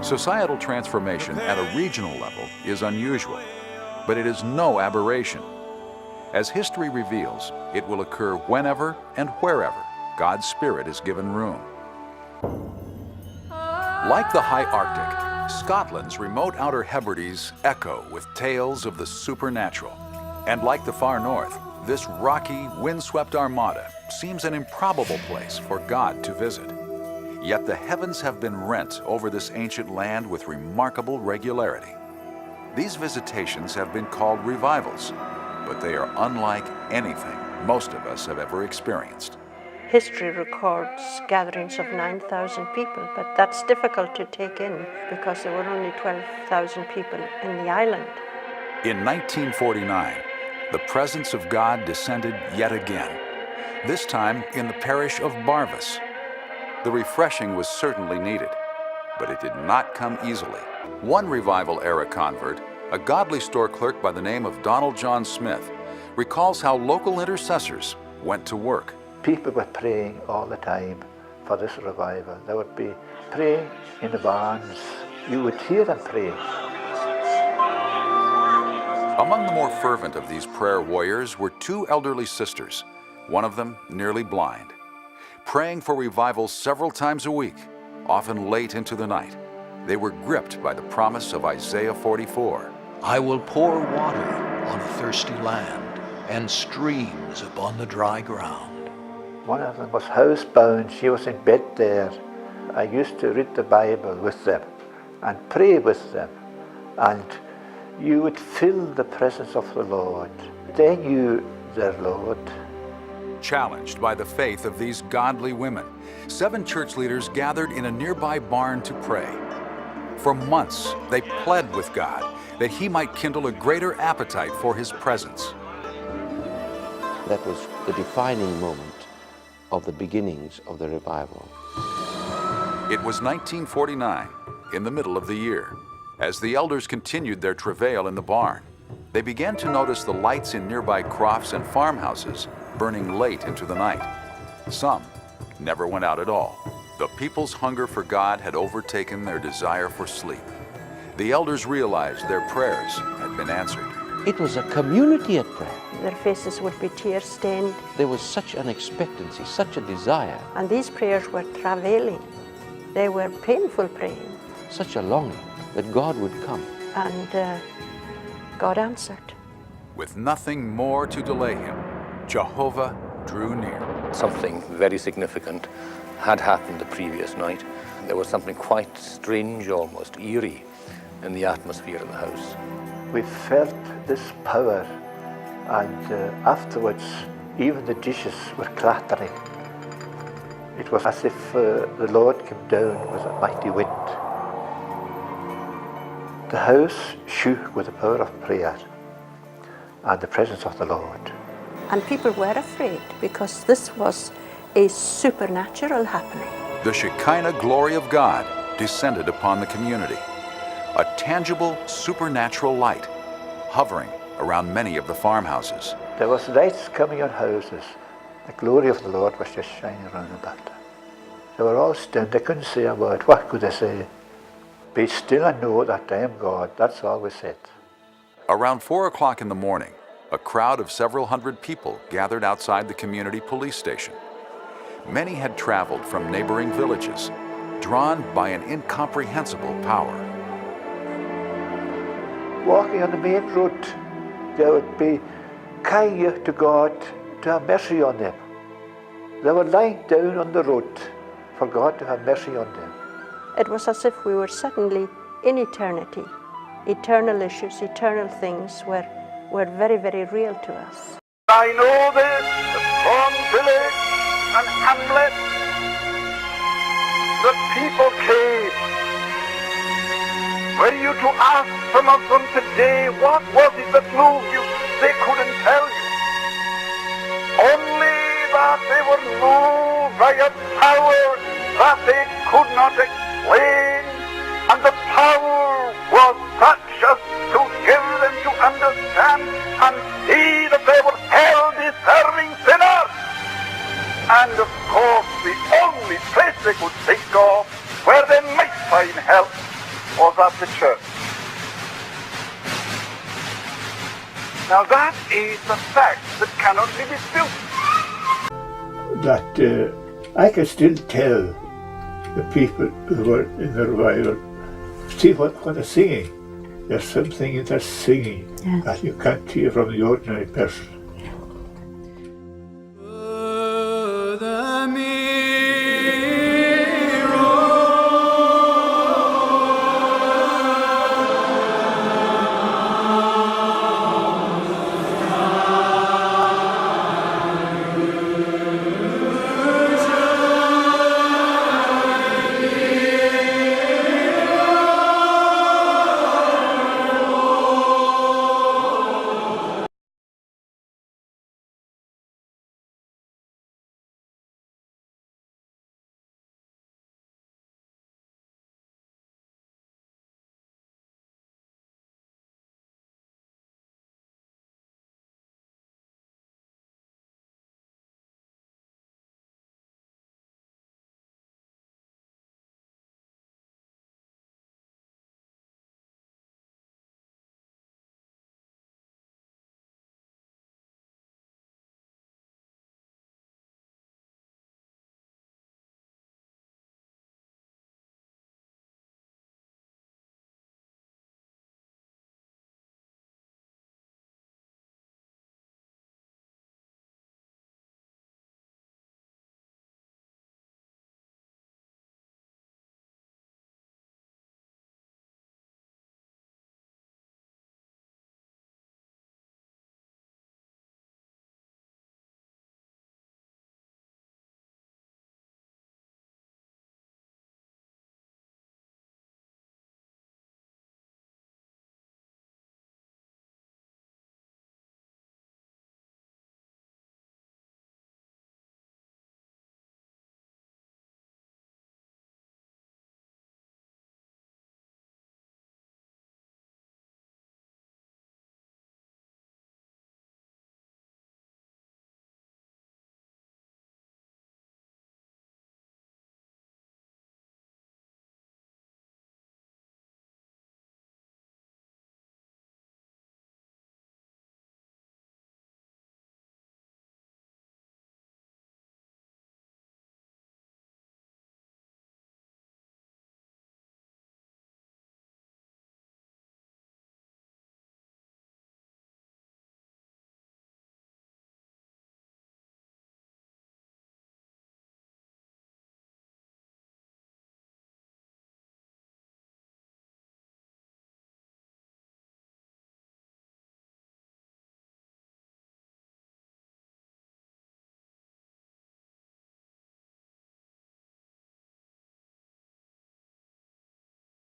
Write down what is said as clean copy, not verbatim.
Societal transformation at a regional level is unusual, but it is no aberration. As history reveals, it will occur whenever and wherever God's Spirit is given room. Like the high Arctic, Scotland's remote Outer Hebrides echo with tales of the supernatural. And like the far north, this rocky, windswept armada seems an improbable place for God to visit. Yet the heavens have been rent over this ancient land with remarkable regularity. These visitations have been called revivals, but they are unlike anything most of us have ever experienced. History records gatherings of 9,000 people, but that's difficult to take in because there were only 12,000 people in the island. In 1949, the presence of God descended yet again, this time in the parish of Barvas. The refreshing was certainly needed, but it did not come easily. One revival-era convert, a godly store clerk by the name of Donald John Smith, recalls how local intercessors went to work. People were praying all the time for this revival. They would be praying in the barns. You would hear them praying. Among the more fervent of these prayer warriors were two elderly sisters, one of them nearly blind, praying for revival several times a week, often late into the night. They were gripped by the promise of Isaiah 44. I will pour water on a thirsty land and streams upon the dry ground. One of them was housebound. She was in bed there. I used to read the Bible with them and pray with them, and you would feel the presence of the Lord. They knew their Lord. Challenged by the faith of these godly women, 7 church leaders gathered in a nearby barn to pray. For months, they pled with God that He might kindle a greater appetite for His presence. That was the defining moment of the beginnings of the revival. It was 1949, in the middle of the year. As the elders continued their travail in the barn, they began to notice the lights in nearby crofts and farmhouses burning late into the night. Some never went out at all. The people's hunger for God had overtaken their desire for sleep. The elders realized their prayers had been answered. It was a community at prayer. Their faces would be tear-stained. There was such an expectancy, such a desire, And these prayers were travailing. They were painful praying. such a longing that God would come. And God answered. With nothing more to delay Him, Jehovah drew near. Something very significant had happened the previous night. There was something quite strange, almost eerie, in the atmosphere of the house. We felt this power, and afterwards even the dishes were clattering. It was as if the Lord came down with a mighty wind. The house shook with the power of prayer and the presence of the Lord. And people were afraid because this was a supernatural happening. The Shekinah glory of God descended upon the community, a tangible supernatural light hovering around many of the farmhouses. There was lights coming on houses. The glory of the Lord was just shining around about them. They were all stunned. They couldn't say a word. What could they say? Be still and know that I am God. That's all we said. Around 4 o'clock in the morning, a crowd of several hundred people gathered outside the community police station. Many had traveled from neighboring villages, drawn by an incomprehensible power. Walking on the main road, they would be crying out to God to have mercy on them. They were lying down on the road for God to have mercy on them. It was as if we were suddenly in eternity. Eternal issues, eternal things were very, very real to us. I know this, the strong village and hamlet. The people came. Were you to ask some of them today, what was it that moved you? They couldn't tell you. Only that they were moved by a power that they could not explain, and the power was such as to give them to understand and see that they were hell-deserving sinners. And of course, the only place they could think of where they might find help was at the church. Now that is a fact that cannot be disputed. That I can still tell the people who were in the revival, see what they're singing. There's something in their singing that you can't hear from the ordinary person.